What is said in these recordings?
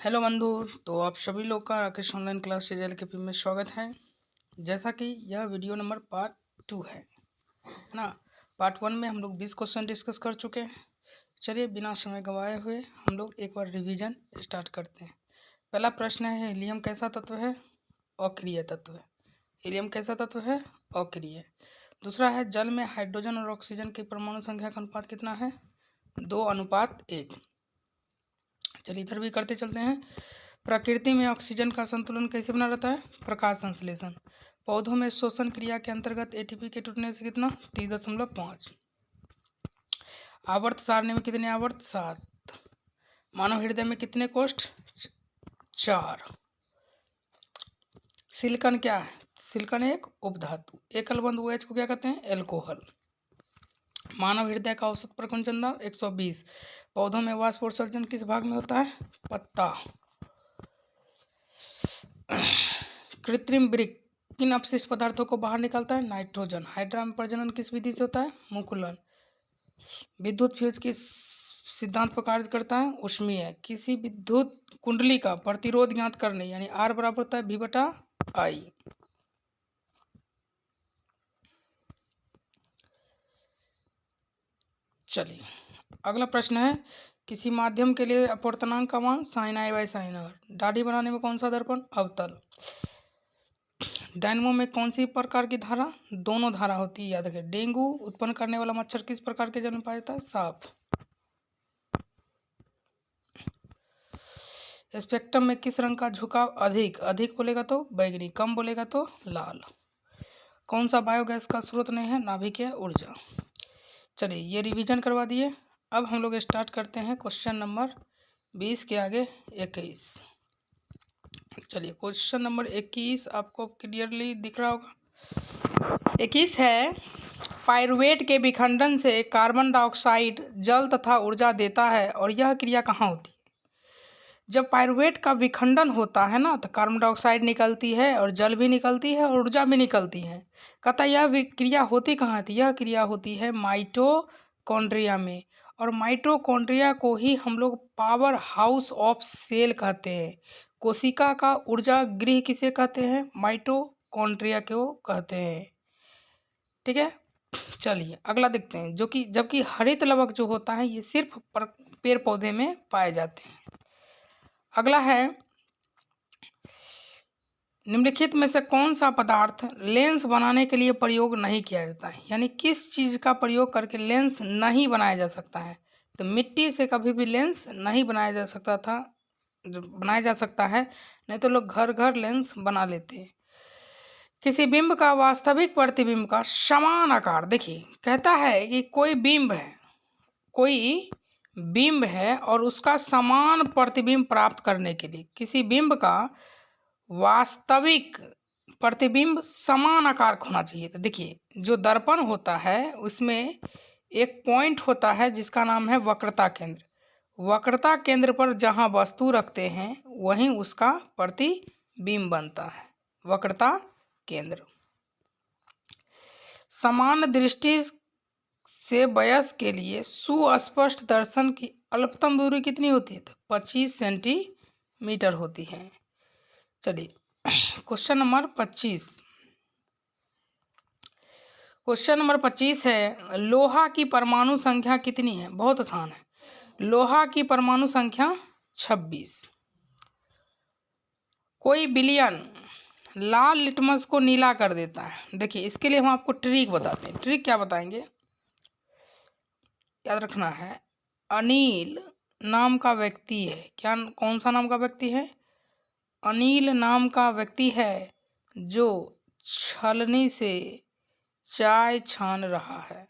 Hello बंधु। तो आप सभी लोग का राकेश ऑनलाइन क्लास सीरियल के में स्वागत है। जैसा कि यह वीडियो नंबर पार्ट 2 है ना। पार्ट 1 में हम लोग 20 क्वेश्चन डिस्कस कर चुके हैं। चलिए बिना समय गंवाए हुए हम लोग एक बार रिवीजन स्टार्ट करते हैं। पहला प्रश्न है, हीलियम कैसा तत्व है? अक्रिय तत्व है। हीलियम कैसा तत्व है? अक्रिय। दूसरा है, जल में हाइड्रोजन और ऑक्सीजन की परमाणु संख्या का अनुपात कितना है? 2:1। चलिए इधर भी करते चलते हैं। प्रकृति में ऑक्सीजन का संतुलन कैसे बना रहता है? प्रकाश संश्लेषण। पौधों में श्वसन क्रिया के अंतर्गत एटीपी के टूटने से कितना? 30.5। आवर्त सारणी में कितने आवर्त? 7। मानव हृदय में कितने कोष्ठ? 4। सिलिकॉन क्या है? सिलिकॉन एक उपधातु। एकल बंध OH को क्या कहते हैं? एल्कोहल। मानव हृदय का औसत प्रकुंचन दाब 120। पौधों में वाष्पोत्सर्जन किस भाग में होता है? पत्ता। कृत्रिम वृक्क किन अपशिष्ट पदार्थों को बाहर निकालता है? नाइट्रोजन। हाइड्रा में प्रजनन किस विधि से होता है? मुकुलन। विद्युत फ्यूज किस सिद्धांत पर कार्य करता है? ऊष्मीय। किसी विद्युत कुंडली का प्रतिरोध ज्ञात करने यानी R बराबर होता है V/I। चलिए अगला प्रश्न है, किसी माध्यम के लिए अपवर्तनांक का मान sin I/sin R। दाढ़ी बनाने में कौन सा दर्पण? अवतल। डायनमो में कौन सी प्रकार की धारा? दोनों धारा होती है, याद रखें। डेंगू उत्पन्न करने वाला मच्छर किस प्रकार के जल में पाया जाता है? सांप। स्पेक्ट्रम में किस रंग का झुकाव अधिक? अधिक बोलेगा तो बैगनी, कम बोलेगा तो लाल। कौन सा बायोगैस का स्रोत नहीं है? नाभिकीय ऊर्जा। चलिए ये रिवीजन करवा दिए। अब हम लोग स्टार्ट करते हैं क्वेश्चन नंबर 20 के आगे 21। चलिए क्वेश्चन नंबर 21 आपको क्लियरली दिख रहा होगा। 21 है, पाइरुवेट के विखंडन से कार्बन डाइऑक्साइड जल तथा ऊर्जा देता है और यह क्रिया कहाँ होती है? जब पाइरुवेट का विखंडन होता है ना तो कार्बन डाइऑक्साइड निकलती है और जल भी निकलती है और ऊर्जा भी निकलती है। कहता यह क्रिया होती कहाँ थी? यह क्रिया होती है माइटोकॉन्ड्रिया में। और माइटोकॉन्ड्रिया को ही हम लोग पावर हाउस ऑफ सेल कहते हैं। कोशिका का ऊर्जा गृह किसे कहते हैं? माइटोकॉन्ड्रिया को कहते हैं। ठीक है, चलिए अगला देखते हैं। जो कि जबकि हरित लवक जो होता है ये सिर्फ पेड़ पौधे में पाए जाते हैं। अगला है, निम्नलिखित में से कौन सा पदार्थ लेंस बनाने के लिए प्रयोग नहीं किया जाता है? यानी किस चीज का प्रयोग करके लेंस नहीं बनाया जा सकता है? तो मिट्टी से कभी भी लेंस नहीं बनाया जा सकता था, जो बनाया जा सकता है, नहीं तो लोग घर घर लेंस बना लेते हैं। किसी बिंब का वास्तविक प्रतिबिंब का समान आकार, देखिए कहता है कि कोई बिंब है और उसका समान प्रतिबिंब प्राप्त करने के लिए किसी बिंब का वास्तविक प्रतिबिंब समान आकार का होना चाहिए। तो देखिए जो दर्पण होता है उसमें एक पॉइंट होता है जिसका नाम है वक्रता केंद्र। वक्रता केंद्र पर जहाँ वस्तु रखते हैं वहीं उसका प्रतिबिंब बनता है, वक्रता केंद्र। समान दृष्टि से वयस्क के लिए सुस्पष्ट दर्शन की अल्पतम दूरी कितनी होती है? तो 25 सेंटीमीटर होती है। चलिए क्वेश्चन नंबर 25। क्वेश्चन नंबर 25 है, लोहा की परमाणु संख्या कितनी है? बहुत आसान है। लोहा की परमाणु संख्या 26। कोई विलयन लाल लिटमस को नीला कर देता है। देखिए इसके लिए हम आपको ट्रिक बताते हैं। ट्रिक क्या बताएंगे, याद रखना है। अनिल नाम का व्यक्ति है, क्या कौन सा नाम का व्यक्ति है? अनिल नाम का व्यक्ति है जो छलनी से चाय छान रहा है।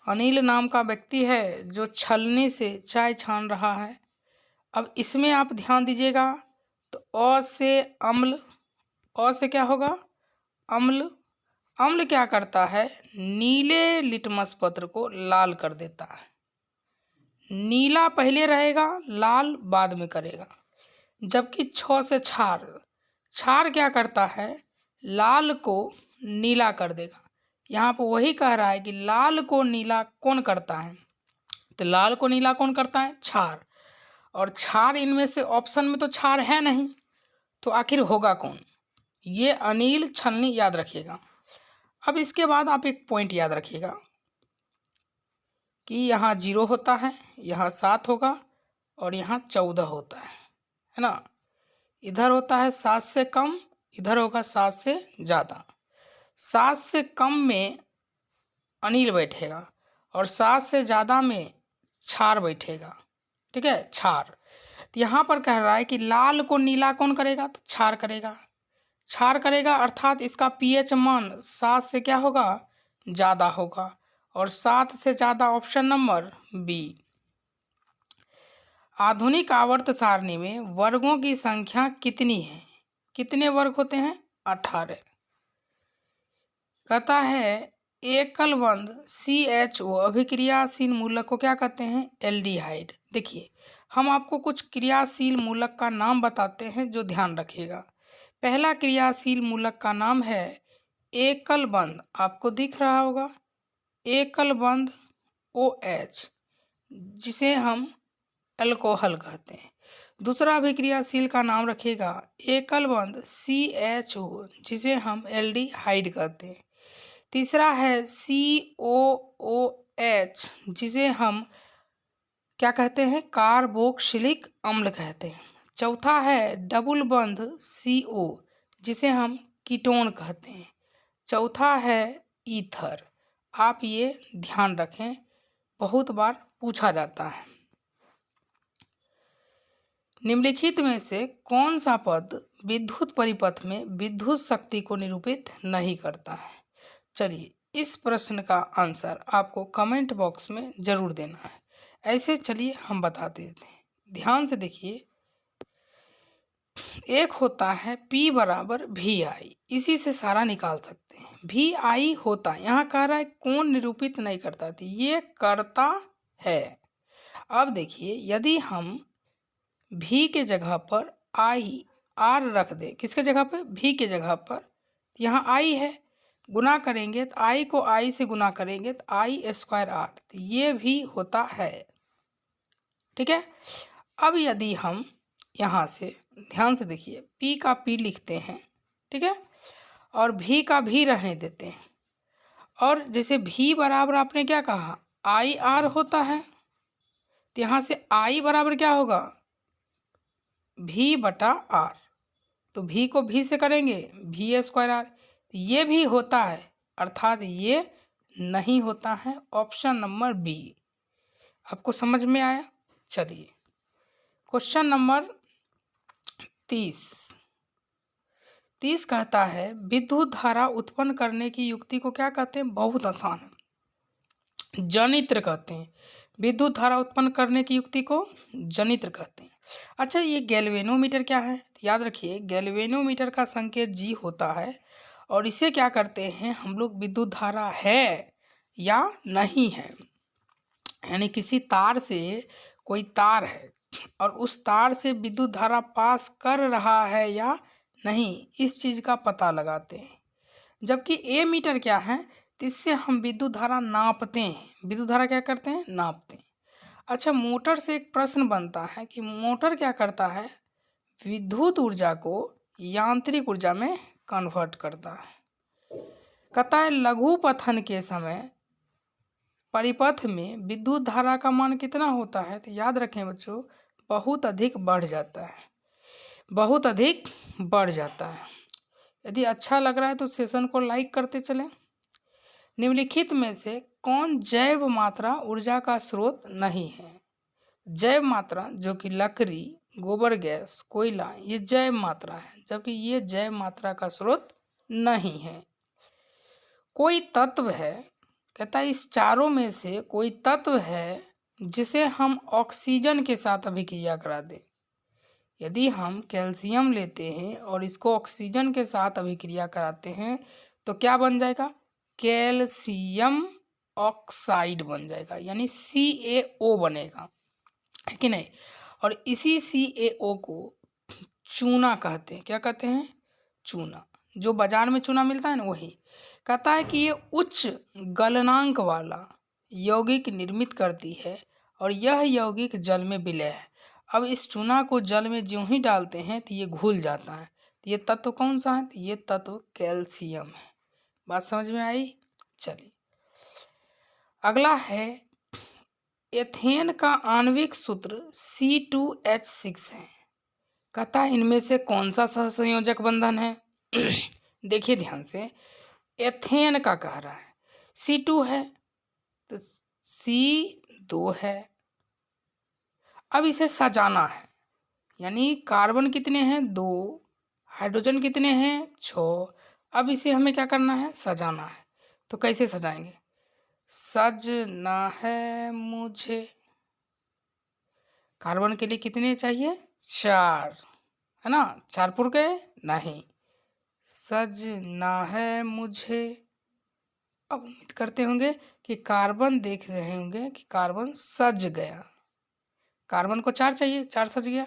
अनिल नाम का व्यक्ति है जो छलनी से चाय छान रहा है। अब इसमें आप ध्यान दीजिएगा तो अ से अम्ल, अ से क्या होगा? अम्ल। अम्ल क्या करता है? नीले लिटमस पत्र को लाल कर देता है। नीला पहले रहेगा, लाल बाद में करेगा। जबकि छ से क्षार, क्षार क्या करता है? लाल को नीला कर देगा। यहाँ पर वही कह रहा है कि लाल को नीला कौन करता है? तो लाल को नीला कौन करता है? क्षार। और क्षार इनमें से ऑप्शन में तो क्षार है नहीं, तो आखिर होगा कौन? ये अनिल छलनी याद रखिएगा। अब इसके बाद आप एक पॉइंट याद रखिएगा कि यहाँ 0 होता है, यहाँ 7 होगा और यहाँ 14 होता है ना। इधर होता है 7 से कम, इधर होगा 7 से ज़्यादा। 7 से कम में अनिल बैठेगा और 7 से ज़्यादा में क्षार बैठेगा, ठीक है, क्षार। तो यहाँ पर कह रहा है कि लाल को नीला कौन करेगा? तो क्षार करेगा। क्षार करेगा अर्थात इसका पीएच मान 7 से क्या होगा? ज़्यादा होगा, और 7 से ज़्यादा ऑप्शन नंबर बी। आधुनिक आवर्त सारणी में वर्गों की संख्या कितनी है? कितने वर्ग होते हैं? 18। कहता है एकल बंध CHO अभिक्रियाशील मूलक को क्या कहते हैं? एल्डिहाइड। देखिए, हम आपको कुछ क्रियाशील मूलक का नाम बताते हैं जो ध्यान रखिएगा। पहला क्रियाशील मूलक का नाम है एकल बंध, आपको दिख रहा होगा, एकल बंध OH, जिसे हम अल्कोहल कहते हैं। दूसरा अभिक्रियाशील का नाम रखिएगा एकल बंध CHO, जिसे हम एल्डिहाइड कहते हैं। तीसरा है COOH, जिसे हम क्या कहते हैं? कार्बोक्सिलिक अम्ल कहते हैं। चौथा है डबल बंध CO, जिसे हम कीटोन कहते हैं। चौथा है ईथर। आप ये ध्यान रखें, बहुत बार पूछा जाता है। निम्नलिखित में से कौन सा पद विद्युत परिपथ में विद्युत शक्ति को निरूपित नहीं करता है? चलिए, इस प्रश्न का आंसर आपको कमेंट बॉक्स में जरूर देना है। ऐसे चलिए हम बता देते हैं, ध्यान से देखिए। एक होता है P बराबर VI, इसी से सारा निकाल सकते हैं। VI होता है, यहाँ कह रहा है कौन निरूपित नहीं करता थी, ये करता है। अब देखिए, यदि हम V के जगह पर R रख दें, किसके जगह पर? V के जगह पर, यहाँ I है, गुना करेंगे तो I को I से गुना करेंगे तो I²R, तो ये भी होता है, ठीक है। अब यदि हम यहाँ से ध्यान से देखिए, P का P लिखते हैं, ठीक है, और V का V रहने देते हैं, और जैसे V बराबर आपने क्या कहा? IR होता है, तो यहाँ से I बराबर क्या होगा? V/R, तो V को V से करेंगे V²R, ये भी होता है, अर्थात ये नहीं होता है। Option number B. आपको समझ में आया? चलिए, क्वेश्चन नंबर 30 कहता है विद्युत धारा उत्पन्न करने की युक्ति को क्या कहते हैं? बहुत आसान है, जनित्र कहते हैं। विद्युत धारा उत्पन्न करने की युक्ति को जनित्र कहते हैं। अच्छा, ये गैल्वेनोमीटर क्या है? याद रखिए, गैल्वेनोमीटर का संकेत G होता है, और इसे क्या करते हैं हम लोग? विद्युत धारा है या नहीं है, यानी किसी तार से, कोई तार है और उस तार से विद्युत धारा पास कर रहा है या नहीं, इस चीज़ का पता लगाते हैं। जबकि ए मीटर क्या है? तो इससे हम विद्युत धारा नापते हैं। विद्युत धारा क्या करते हैं? नापते हैं। अच्छा, मोटर से एक प्रश्न बनता है कि मोटर क्या करता है? विद्युत ऊर्जा को यांत्रिक ऊर्जा में कन्वर्ट करता है। कहता है लघु पथन के समय परिपथ में विद्युत धारा का मान कितना होता है? तो याद रखें बच्चों, बहुत अधिक बढ़ जाता है, बहुत अधिक बढ़ जाता है। यदि अच्छा लग रहा है तो सेशन को लाइक करते चलें। निम्नलिखित में से कौन जैव मात्रा ऊर्जा का स्रोत नहीं है? जैव मात्रा जो कि लकड़ी, गोबर गैस, कोयला, ये जैव मात्रा है, जबकि ये जैव मात्रा का स्रोत नहीं है। कोई तत्व है, कहता है इस चारों में से कोई तत्व है जिसे हम ऑक्सीजन के साथ अभिक्रिया करा दें। यदि हम कैल्शियम लेते हैं और इसको ऑक्सीजन के साथ अभिक्रिया कराते हैं तो क्या बन जाएगा? कैल्शियम ऑक्साइड बन जाएगा, यानी CaO बनेगा, है कि नहीं? और इसी CaO को चूना कहते हैं। क्या कहते हैं? चूना। जो बाजार में चूना मिलता है ना, वही। कहता है कि ये उच्च गलनांक वाला यौगिक निर्मित करती है और यह यौगिक जल में विलय है। अब इस चूना को जल में ज्यों ही डालते हैं तो ये घुल जाता है। तो ये तत्व कौन सा है? तो ये तत्व कैल्शियम है। बात समझ में आई? चलिए अगला है एथेन का आणविक सूत्र C2H6 है। कहता है इनमें से कौन सा सहसंयोजक बंधन है? देखिए ध्यान से, एथेन का कह रहा है, C2 है तो C2 है। अब इसे सजाना है, यानी कार्बन कितने हैं? 2, हाइड्रोजन कितने हैं? 6। अब इसे हमें क्या करना है? सजाना है। तो कैसे सजाएंगे? सजना है मुझे, कार्बन के लिए कितने चाहिए? 4, है ना? 4 पुर गए? नहीं, सजना है मुझे। अब उम्मीद करते होंगे कि कार्बन देख रहे होंगे कि कार्बन सज गया, कार्बन को 4 चाहिए, 4 सज गया,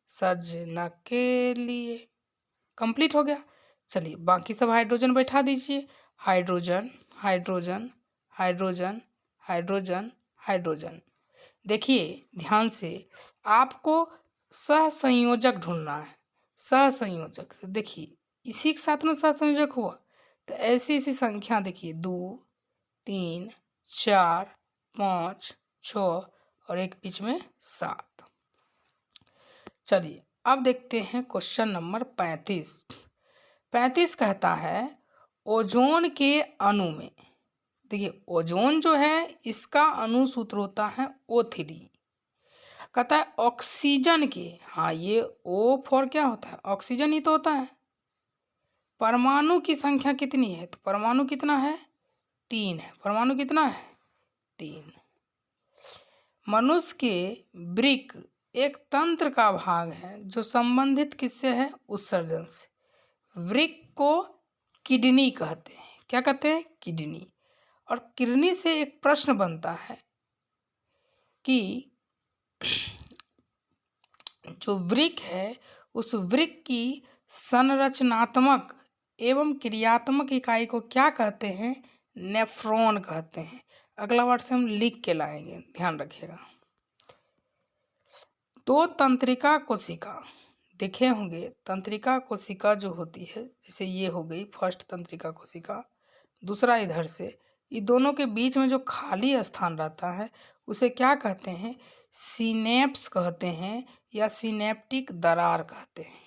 सजना के लिए कंप्लीट हो गया। चलिए बाकी सब हाइड्रोजन बैठा दीजिए, hydrogen hydrogen hydrogen hydrogen hydrogen. देखिए ध्यान से, आपको सहसंयोजक ढूंढना है। सहसंयोजक देखिए इसी के साथ में सहसंयोजक हुआ तो ऐसी ऐसी संख्या देखिए 2, 3, 4, 5, 6 और एक बीच में 7। चलिए अब देखते हैं क्वेश्चन नंबर 35। 35 कहता है ओजोन के अणु में, देखिए ओजोन जो है इसका अणु सूत्र होता है O3। कहता है ऑक्सीजन के, हाँ ये O फॉर क्या होता है? ऑक्सीजन ही तो होता है। परमाणु की संख्या कितनी है? तो परमाणु कितना है? 3 है। परमाणु कितना है? 3। मनुष्य के वृक्क एक तंत्र का भाग है जो संबंधित किससे है? उत्सर्जन से। वृक्क को किडनी कहते हैं। क्या कहते हैं? किडनी। और किडनी से एक प्रश्न बनता है कि जो वृक्क है उस वृक्क की संरचनात्मक एवं क्रियात्मक इकाई को क्या कहते हैं? नेफ्रॉन कहते हैं। अगला वर्ड से हम लिख के लाएंगे, ध्यान रखिएगा। तो तंत्रिका कोशिका देखे होंगे, तंत्रिका कोशिका जो होती है, जैसे ये हो गई फर्स्ट तंत्रिका कोशिका, दूसरा इधर से, ये दोनों के बीच में जो खाली स्थान रहता है उसे क्या कहते हैं? सिनेप्स कहते हैं या सिनेप्टिक दरार कहते हैं।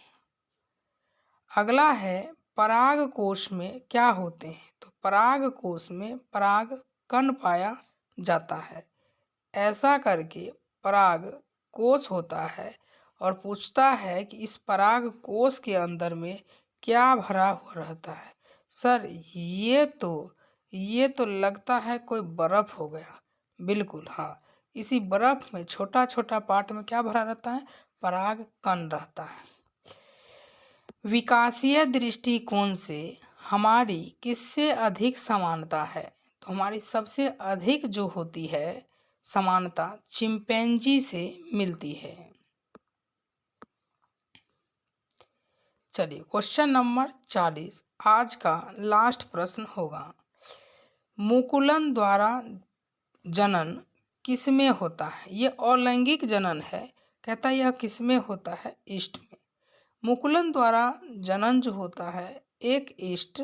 अगला है पराग कोश में क्या होते हैं? तो पराग कोश में पराग कण पाया जाता है। ऐसा करके पराग कोश होता है और पूछता है कि इस पराग कोश के अंदर में क्या भरा हुआ रहता है? सर ये तो लगता है कोई बर्फ हो गया। बिल्कुल हाँ, इसी बर्फ में छोटा छोटा पार्ट में क्या भरा रहता है? पराग कण रहता है। विकासीय दृष्टिकोण से हमारी किससे अधिक समानता है? तो हमारी सबसे अधिक जो होती है समानता चिंपैंजी से मिलती है। चलिए क्वेश्चन नंबर 40 आज का लास्ट प्रश्न होगा। मुकुलन द्वारा जनन किसमें होता है? ये अलैंगिक जनन है। कहता है यह किसमें होता है? ईस्ट में। मुकुलन द्वारा जनन जो होता है एक ईस्ट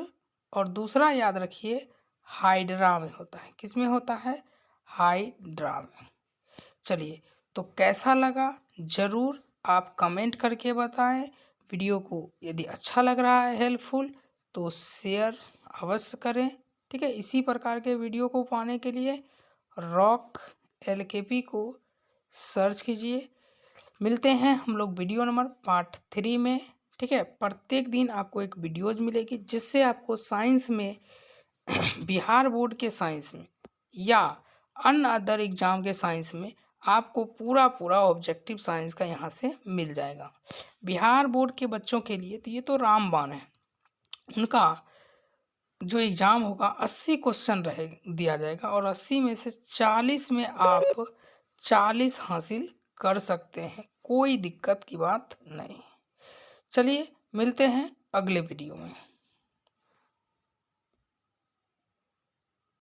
और दूसरा याद रखिए हाइड्रा में होता है। किसमें होता है? हाइड्रा में। चलिए तो कैसा लगा ज़रूर आप कमेंट करके बताएं। वीडियो को यदि अच्छा लग रहा है हेल्पफुल तो शेयर अवश्य करें। ठीक है, इसी प्रकार के वीडियो को पाने के लिए रॉक LKP को सर्च कीजिए। मिलते हैं हम लोग वीडियो नंबर पार्ट 3 में। ठीक है, प्रत्येक दिन आपको एक वीडियोज मिलेगी जिससे आपको साइंस में बिहार बोर्ड के साइंस में या अन्य अदर एग्जाम के साइंस में आपको पूरा ऑब्जेक्टिव साइंस का यहाँ से मिल जाएगा। बिहार बोर्ड के बच्चों के लिए तो ये तो रामबाण है। उनका जो एग्ज़ाम होगा 80 क्वेश्चन दिया जाएगा और 80 में से 40 में आप 40 हासिल कर सकते हैं, कोई दिक्कत की बात नहीं। चलिए मिलते हैं अगले वीडियो में।